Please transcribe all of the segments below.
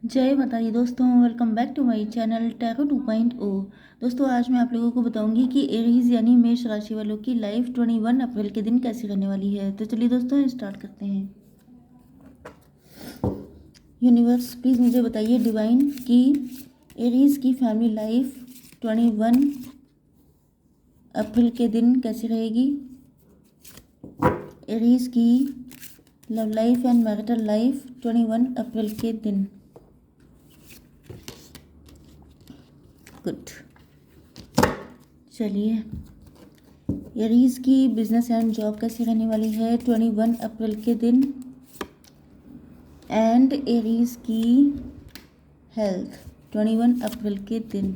जय माता दी दोस्तों, welcome back to my channel tarot 2.0। दोस्तों आज मैं आप लोगों को बताऊंगी कि एरीज यानी मेष राशि वालों की लाइफ 21 अप्रैल के दिन कैसी रहने वाली है। तो चलिए दोस्तों स्टार्ट करते हैं। यूनिवर्स प्लीज़ मुझे बताइए डिवाइन की एरीज की फैमिली लाइफ 21 अप्रैल के दिन कैसी रहेगी। एरीज की love life and marital life 21 अप्रैल के दिन। गुड। चलिए एरीज की बिजनेस एंड जॉब कैसी रहने वाली है 21 अप्रैल के दिन। एंड एरीज की हेल्थ 21 अप्रैल के दिन।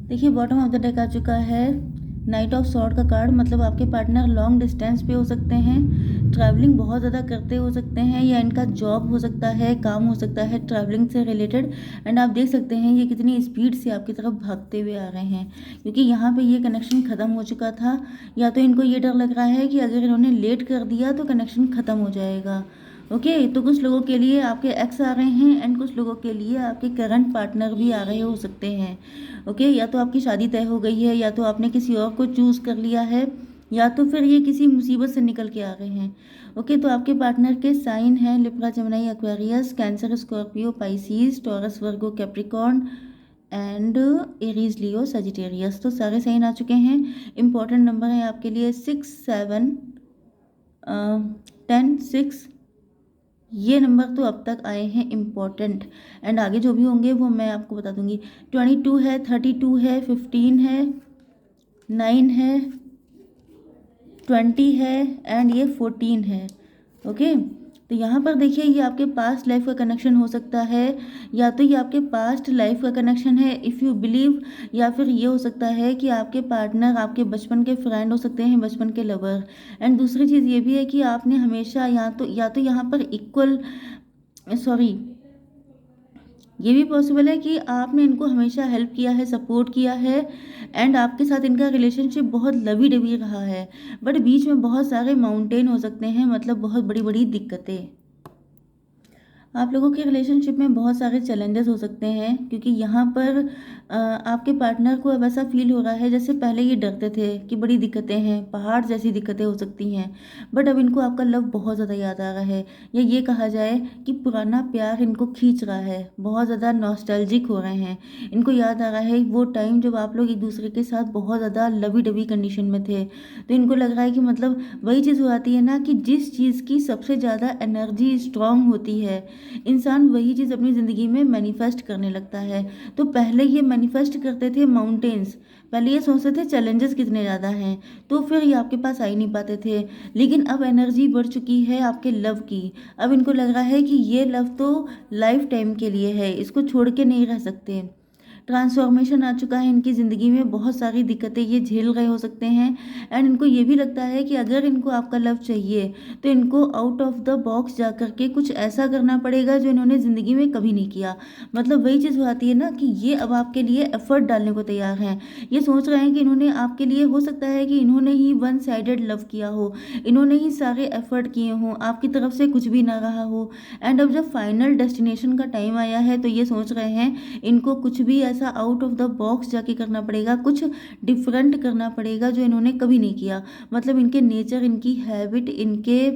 देखिए बॉटम ऑफ द डेक आ चुका है नाइट ऑफ सॉर्ड का कार्ड, मतलब आपके पार्टनर लॉन्ग डिस्टेंस पे हो सकते हैं, ट्रैवलिंग बहुत ज़्यादा करते हो सकते हैं, या इनका जॉब हो सकता है, काम हो सकता है ट्रैवलिंग से रिलेटेड। एंड आप देख सकते हैं ये कितनी स्पीड से आपकी तरफ भागते हुए आ रहे हैं, क्योंकि यहाँ पे ये कनेक्शन ख़त्म हो चुका था। या तो इनको ये डर लग रहा है कि अगर इन्होंने लेट कर दिया तो कनेक्शन ख़त्म हो जाएगा। ओके तो कुछ लोगों के लिए आपके एक्स आ रहे हैं एंड कुछ लोगों के लिए आपके करंट पार्टनर भी आ रहे हो सकते हैं। ओके या तो आपकी शादी तय हो गई है, या तो आपने किसी और को चूज़ कर लिया है, या तो फिर ये किसी मुसीबत से निकल के आ रहे हैं। ओके तो आपके पार्टनर के साइन हैं Libra, Gemini, Aquarius, cancer, Scorpio, Pisces, taurus, Virgo, Capricorn and Aries, Leo, Sagittarius. तो सारे साइन आ चुके हैं। इंपॉर्टेंट नंबर है आपके लिए 6, 7, 10, 6। ये नंबर तो अब तक आए हैं इम्पॉर्टेंट, एंड आगे जो भी होंगे वो मैं आपको बता दूंगी। 22 है, 32 है, 15 है, 9 है, 20 है एंड ये 14 है। ओके तो यहाँ पर देखिए ये आपके पास्ट लाइफ का कनेक्शन हो सकता है, या तो ये आपके पास्ट लाइफ का कनेक्शन है इफ़ यू बिलीव, या फिर ये हो सकता है कि आपके पार्टनर आपके बचपन के फ्रेंड हो सकते हैं, बचपन के लवर। एंड दूसरी चीज़ ये भी है कि आपने हमेशा या तो यहाँ पर इक्वल, सॉरी, ये भी पॉसिबल है कि आपने इनको हमेशा हेल्प किया है, सपोर्ट किया है, एंड आपके साथ इनका रिलेशनशिप बहुत लवी डवी रहा है, बट बीच में बहुत सारे माउंटेन हो सकते हैं, मतलब बहुत बड़ी बड़ी दिक्कतें। आप लोगों के रिलेशनशिप में बहुत सारे चैलेंजेस हो सकते हैं, क्योंकि यहाँ पर आपके पार्टनर को अब ऐसा फील हो रहा है जैसे पहले ये डरते थे कि बड़ी दिक्कतें हैं, पहाड़ जैसी दिक्कतें हो सकती हैं, बट अब इनको आपका लव बहुत ज़्यादा याद आ रहा है, या ये कहा जाए कि पुराना प्यार इनको खींच रहा है, बहुत ज़्यादा नॉस्टैल्जिक हो रहे हैं। इनको याद आ रहा है वो टाइम जब आप लोग एक दूसरे के साथ बहुत ज़्यादा लवी डवी कंडीशन में थे। तो इनको लग रहा है कि मतलब वही चीज़ हो जाती है ना, कि जिस चीज़ की सबसे ज़्यादा एनर्जी स्ट्रांग होती है, इंसान वही चीज़ अपनी ज़िंदगी में मैनिफेस्ट करने लगता है। तो पहले ये मैनिफेस्ट करते थे माउंटेन्स, पहले ये सोचते थे चैलेंजेस कितने ज़्यादा हैं, तो फिर ये आपके पास आ ही नहीं पाते थे। लेकिन अब एनर्जी बढ़ चुकी है आपके लव की। अब इनको लग रहा है कि ये लव तो लाइफ टाइम के लिए है, इसको छोड़ के नहीं रह सकते। ट्रांसफॉर्मेशन आ चुका है इनकी ज़िंदगी में, बहुत सारी दिक्कतें ये झेल रहे हो सकते हैं। एंड इनको ये भी लगता है कि अगर इनको आपका लव चाहिए तो इनको आउट ऑफ द बॉक्स जा कर के कुछ ऐसा करना पड़ेगा जो इन्होंने ज़िंदगी में कभी नहीं किया। मतलब वही चीज़ हो आती है ना कि ये अब आपके लिए एफर्ट डालने को तैयार हैं। ये सोच रहे हैं कि इन्होंने आपके लिए, हो सकता है कि इन्होंने ही वन साइडेड लव किया हो, इन्होंने ही सारे एफर्ट किए हों, आपकी तरफ से कुछ भी ना रहा हो। एंड अब जब फाइनल डेस्टिनेशन का टाइम आया है तो ये सोच रहे हैं इनको कुछ भी ऐसा आउट ऑफ द बॉक्स जाके करना पड़ेगा, कुछ डिफरेंट करना पड़ेगा जो इन्होंने कभी नहीं किया। मतलब इनके नेचर, इनकी हैबिट, इनके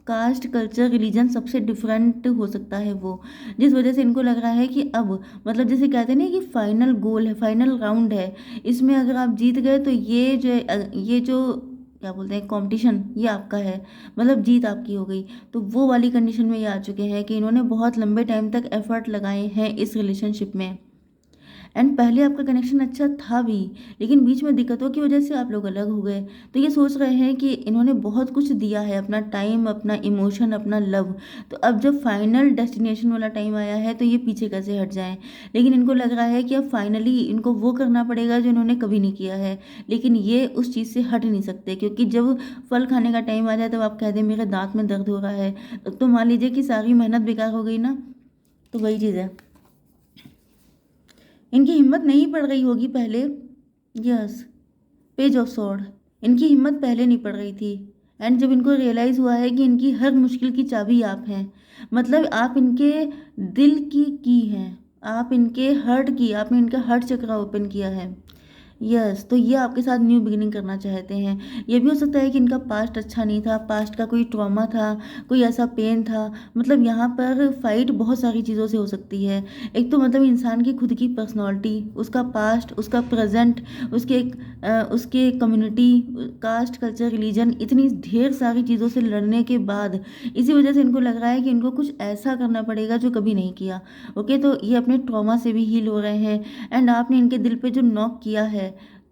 कास्ट, कल्चर, रिलीजन सबसे डिफरेंट हो सकता है वो, जिस वजह से इनको लग रहा है कि अब, मतलब जैसे कहते हैं ना कि फाइनल गोल है, फाइनल राउंड है, इसमें अगर आप जीत गए तो ये जो क्या बोलते हैं कंपटीशन, ये आपका है, मतलब जीत आपकी हो गई। तो वो वाली कंडीशन में ये आ चुके हैं कि इन्होंने बहुत लंबे टाइम तक एफर्ट लगाए हैं इस रिलेशनशिप में। एंड पहले आपका कनेक्शन अच्छा था भी, लेकिन बीच में दिक्कतों की वजह से आप लोग अलग हो गए। तो ये सोच रहे हैं कि इन्होंने बहुत कुछ दिया है, अपना टाइम, अपना इमोशन, अपना लव, तो अब जब फाइनल डेस्टिनेशन वाला टाइम आया है तो ये पीछे कैसे हट जाएं। लेकिन इनको लग रहा है कि अब फाइनली इनको वो करना पड़ेगा जो इन्होंने कभी नहीं किया है, लेकिन ये उस चीज़ से हट नहीं सकते, क्योंकि जब फल खाने का टाइम आ जाए तब आप कह दें मेरे दांत में दर्द हो रहा है, तो मान लीजिए कि सारी मेहनत बेकार हो गई ना। तो वही चीज़ है, इनकी हिम्मत नहीं पड़ रही होगी पहले। यस, पेज ऑफ सॉर्ड, इनकी हिम्मत पहले नहीं पड़ रही थी, एंड जब इनको रियलाइज़ हुआ है कि इनकी हर मुश्किल की चाबी आप हैं, मतलब आप इनके दिल की हैं, आप इनके हर्ट की, आपने इनका हर्ट चक्र ओपन किया है। यस, तो ये आपके साथ न्यू बिगिनिंग करना चाहते हैं। ये भी हो सकता है कि इनका पास्ट अच्छा नहीं था, पास्ट का कोई ट्रॉमा था, कोई ऐसा पेन था। मतलब यहाँ पर फाइट बहुत सारी चीज़ों से हो सकती है। एक तो मतलब इंसान की खुद की पर्सनालिटी, उसका पास्ट, उसका प्रेजेंट, उसके कम्युनिटी, कास्ट, कल्चर, रिलीजन, इतनी ढेर सारी चीज़ों से लड़ने के बाद इसी वजह से इनको लग रहा है कि इनको कुछ ऐसा करना पड़ेगा जो कभी नहीं किया। ओके, तो ये अपने ट्रॉमा से भी हील हो रहे हैं, एंड आपने इनके दिल पे जो नॉक किया है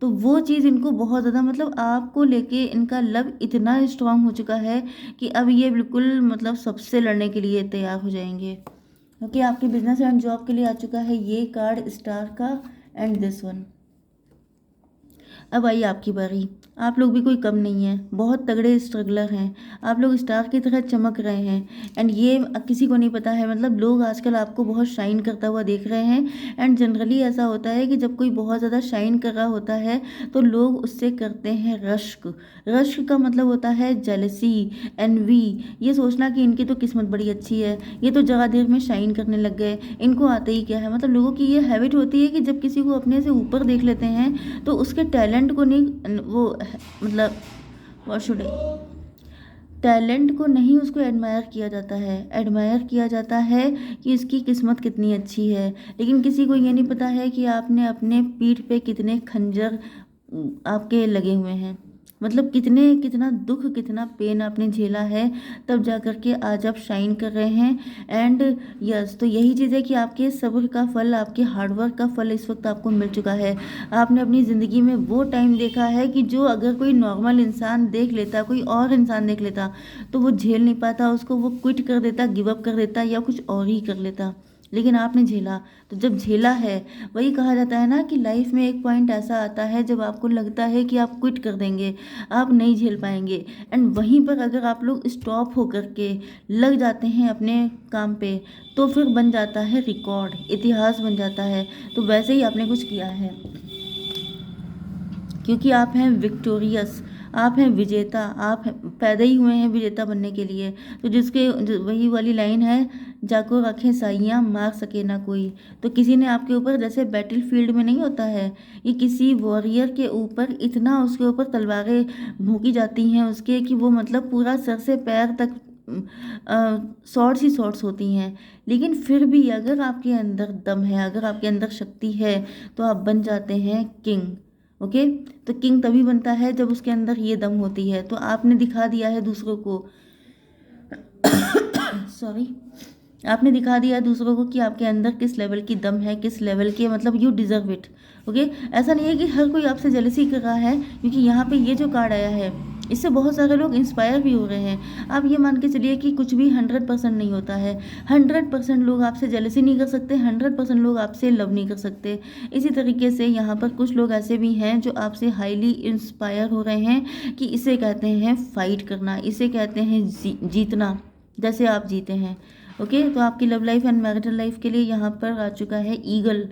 तो वो चीज़ इनको बहुत ज़्यादा, मतलब आपको लेके इनका लव इतना स्ट्रांग हो चुका है कि अब ये बिल्कुल मतलब सबसे लड़ने के लिए तैयार हो जाएंगे। ओके, आपके बिजनेस एंड जॉब के लिए आ चुका है ये कार्ड स्टार का एंड दिस वन। अब आई आपकी बारी। आप लोग भी कोई कम नहीं है, बहुत तगड़े स्ट्रगलर हैं, आप लोग स्टार की तरह चमक रहे हैं, एंड ये किसी को नहीं पता है, मतलब लोग आजकल आपको बहुत शाइन करता हुआ देख रहे हैं। एंड जनरली ऐसा होता है कि जब कोई बहुत ज़्यादा शाइन कर रहा होता है तो लोग उससे करते हैं रश्क। रश्क का मतलब होता है जेलसी, एनवी, ये सोचना कि इनकी तो किस्मत बड़ी अच्छी है, ये तो ज़्यादा देर में शाइन करने लग गए, इनको आते ही क्या है। मतलब लोगों की ये हैबिट होती है कि जब किसी को अपने से ऊपर देख लेते हैं तो उसके टैलेंट को नहीं, वो मतलब व्हाट शुड टैलेंट को नहीं उसको एडमायर किया जाता है, एडमायर किया जाता है कि इसकी किस्मत कितनी अच्छी है। लेकिन किसी को ये नहीं पता है कि आपने अपने पीठ पे कितने खंजर आपके लगे हुए हैं, मतलब कितना दुख, कितना पेन आपने झेला है, तब जा कर के आज आप शाइन कर रहे हैं। एंड यस, तो यही चीज़ है कि आपके सब्र का फल, आपके हार्डवर्क का फल इस वक्त आपको मिल चुका है। आपने अपनी ज़िंदगी में वो टाइम देखा है कि जो अगर कोई नॉर्मल इंसान देख लेता, कोई और इंसान देख लेता तो वो झेल नहीं पाता उसको, वो क्विट कर देता, गिव अप कर देता या कुछ और ही कर लेता। लेकिन आपने झेला, तो जब झेला है, वही कहा जाता है ना कि लाइफ में एक पॉइंट ऐसा आता है जब आपको लगता है कि आप क्विट कर देंगे, आप नहीं झेल पाएंगे, एंड वहीं पर अगर आप लोग स्टॉप होकर के लग जाते हैं अपने काम पे तो फिर बन जाता है रिकॉर्ड, इतिहास बन जाता है। तो वैसे ही आपने कुछ किया है, क्योंकि आप हैं विक्टोरियस, आप हैं विजेता, पैदा ही हुए हैं विजेता बनने के लिए। तो वही वाली लाइन है, जाको रखे साइयाँ मार सके ना कोई। तो किसी ने आपके ऊपर, जैसे बैटल फील्ड में नहीं होता है, ये किसी वॉरियर के ऊपर इतना उसके ऊपर तलवारें भोंकी जाती हैं उसके कि वो मतलब पूरा सर से पैर तक शॉर्ट्स ही शॉर्ट्स होती हैं। लेकिन फिर भी अगर आपके अंदर दम है, अगर आपके अंदर शक्ति है, तो आप बन जाते हैं किंग। ओके, तो किंग तभी बनता है जब उसके अंदर ये दम होती है। तो आपने दिखा दिया है दूसरों को सॉरी, आपने दिखा दिया है दूसरों को कि आपके अंदर किस लेवल की दम है, किस लेवल के, मतलब यू डिजर्व इट। ओके, ऐसा नहीं है कि हर कोई आपसे जेलसी कर रहा है, क्योंकि यहाँ पे ये जो कार्ड आया है इससे बहुत सारे लोग इंस्पायर भी हो रहे हैं। आप ये मान के चलिए कि कुछ भी 100% नहीं होता है, 100% लोग आपसे जेलसी नहीं कर सकते, 100% लोग आपसे लव नहीं कर सकते। इसी तरीके से यहाँ पर कुछ लोग ऐसे भी हैं जो आपसे हाईली इंस्पायर हो रहे हैं कि इसे कहते हैं फाइट करना, इसे कहते हैं जीतना, जैसे आप जीते हैं। ओके, तो आपकी love life and marital life के लिए यहाँ पर आ चुका है ईगल।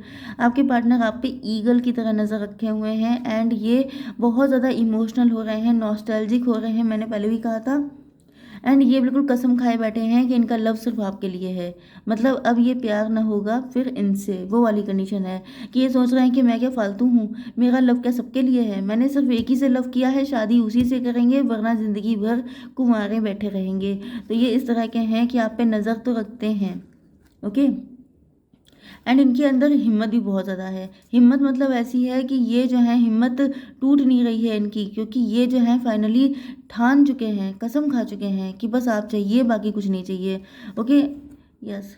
आपके पार्टनर आप पे ईगल की तरह नज़र रखे हुए हैं, एंड ये बहुत ज़्यादा इमोशनल हो रहे हैं, नॉस्टैल्जिक हो रहे हैं, मैंने पहले भी कहा था। एंड ये बिल्कुल कसम खाए बैठे हैं कि इनका लव सिर्फ आपके लिए है, मतलब अब ये प्यार ना होगा फिर इनसे, वो वाली कंडीशन है कि ये सोच रहे हैं कि मैं क्या फालतू हूँ, मेरा लव क्या सबके लिए है, मैंने सिर्फ एक ही से लव किया है, शादी उसी से करेंगे वरना ज़िंदगी भर कुंवारे बैठे रहेंगे। तो ये इस तरह के हैं कि आप पे नज़र तो रखते हैं। ओके, एंड इनके अंदर हिम्मत भी बहुत ज़्यादा है। हिम्मत मतलब ऐसी है कि ये जो है हिम्मत टूट नहीं रही है इनकी, क्योंकि ये जो है फाइनली ठान चुके हैं, कसम खा चुके हैं कि बस आप चाहिए, बाकी कुछ नहीं चाहिए। ओके, यस,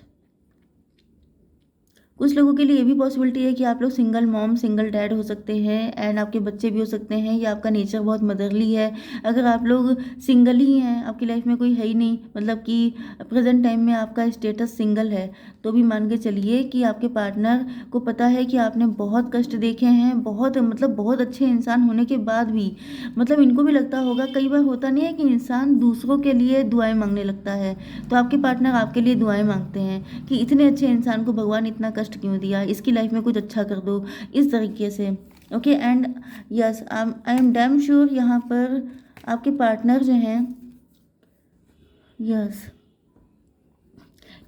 कुछ लोगों के लिए ये भी पॉसिबिलिटी है कि आप लोग सिंगल मॉम सिंगल डैड हो सकते हैं एंड आपके बच्चे भी हो सकते हैं, या आपका नेचर बहुत मदरली है। अगर आप लोग सिंगल ही हैं, आपकी लाइफ में कोई है ही नहीं, मतलब कि प्रेजेंट टाइम में आपका स्टेटस सिंगल है, तो भी मान के चलिए कि आपके पार्टनर को पता है कि आपने बहुत कष्ट देखे हैं, बहुत मतलब बहुत अच्छे इंसान होने के बाद भी, मतलब इनको भी लगता होगा, कई बार होता नहीं है कि इंसान दूसरों के लिए दुआएं मांगने लगता है, तो आपके पार्टनर आपके लिए दुआएं मांगते हैं कि इतने अच्छे इंसान को भगवान इतना कष्ट क्यों दिया, इसकी लाइफ में कुछ अच्छा कर दो, इस तरीके से। Okay and yes I am damn sure यहाँ पर आपके पार्टनर जो हैं, यस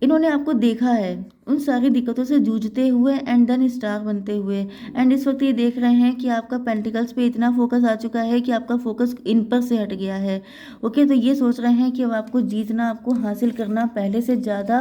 इन्होंने आपको देखा है उन सारी दिक्कतों से जूझते हुए एंड देन स्टार बनते हुए, एंड इस वक्त ये देख रहे हैं कि आपका पेंटिकल्स पे इतना फोकस आ चुका है कि आपका फोकस इन पर से हट गया है। ओके, तो ये सोच रहे हैं कि अब आपको जीतना, आपको हासिल करना पहले से ज़्यादा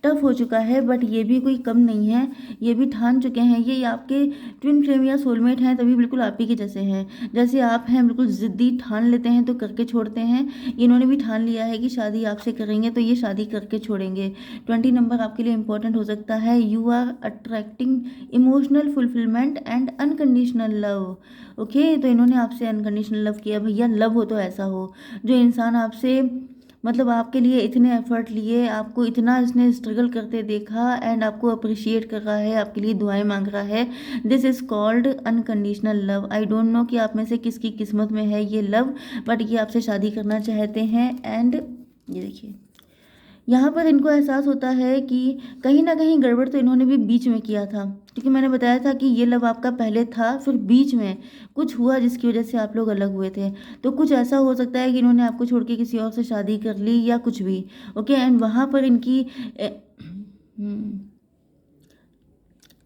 टफ हो चुका है, बट ये भी कोई कम नहीं है, ये भी ठान चुके हैं, ये आपके ट्विन फ्लेम या सोलमेट हैं, तभी बिल्कुल आप ही के जैसे हैं, जैसे आप हैं, बिल्कुल ज़िद्दी, ठान लेते हैं तो करके छोड़ते हैं। इन्होंने भी ठान लिया है कि शादी आपसे करेंगे, तो ये शादी करके छोड़ेंगे। 20 नंबर आपके लिए इंपॉर्टेंट हो सकता है। You are attracting emotional fulfilment and unconditional love. Okay, तो इन्होंने आपसे अनकंडीशनल लव किया। भैया लव हो तो ऐसा हो, जो इंसान आपसे मतलब आपके लिए इतने एफर्ट लिए, आपको इतना इसने स्ट्रगल करते देखा एंड आपको अप्रिशिएट कर रहा है, आपके लिए दुआएं मांग रहा है, this is called unconditional love. I don't know कि आप में से किसकी किस्मत में है ये लव, बट ये आपसे शादी करना चाहते हैं। एंड ये देखिए यहाँ पर इनको एहसास होता है कि कहीं ना कहीं गड़बड़ तो इन्होंने भी बीच में किया था, क्योंकि मैंने बताया था कि ये लव आपका पहले था, फिर बीच में कुछ हुआ जिसकी वजह से आप लोग अलग हुए थे। तो कुछ ऐसा हो सकता है कि इन्होंने आपको छोड़ के किसी और से शादी कर ली या कुछ भी। ओके, एंड वहाँ पर इनकी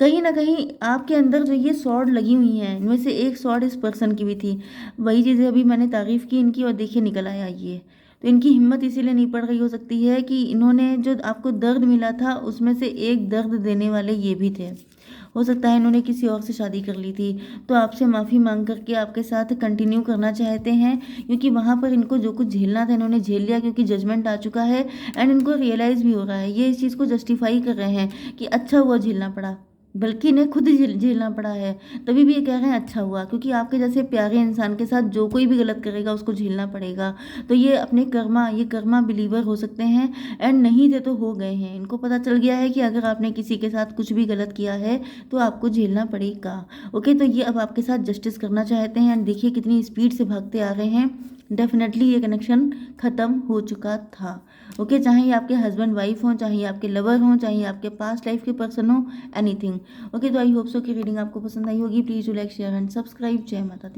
कहीं ना कहीं आपके अंदर जो ये सॉर्ड लगी हुई हैं, इनमें से एक सॉर्ड इस पर्सन की भी थी। वही चीज़ें अभी मैंने तारीफ़ की इनकी, और देखिए निकल आया ये। तो इनकी हिम्मत इसीलिए नहीं पड़ रही हो सकती है कि इन्होंने जो आपको दर्द मिला था उसमें से एक दर्द देने वाले ये भी थे। हो सकता है इन्होंने किसी और से शादी कर ली थी, तो आपसे माफ़ी मांग करके आपके साथ कंटिन्यू करना चाहते हैं, क्योंकि वहाँ पर इनको जो कुछ झेलना था इन्होंने झेल लिया, क्योंकि जजमेंट आ चुका है एंड इनको रियलाइज़ भी हो रहा है, ये इस चीज़ को जस्टिफाई कर रहे हैं कि अच्छा हुआ झेलना पड़ा, बल्कि इन्हें खुद ही झेलना पड़ा है, तभी भी ये कह रहे हैं अच्छा हुआ, क्योंकि आपके जैसे प्यारे इंसान के साथ जो कोई भी गलत करेगा उसको झेलना पड़ेगा। तो ये अपने ये कर्मा बिलीवर हो सकते हैं, एंड नहीं थे तो हो गए हैं। इनको पता चल गया है कि अगर आपने किसी के साथ कुछ भी गलत किया है तो आपको झेलना पड़ेगा। ओके, तो ये अब आपके साथ जस्टिस करना चाहते हैं, एंड देखिए कितनी स्पीड से भागते आ रहे हैं। डेफिनेटली ये कनेक्शन ख़त्म हो चुका था। ओके, चाहे ये आपके हस्बैंड वाइफ हों, चाहे आपके लवर हों, चाहे आपके पास्ट लाइफ के पर्सन हो, एनीथिंग। ओके, तो आई होप सो कि रीडिंग आपको पसंद आई होगी। Please do like share and subscribe. जय माता दी।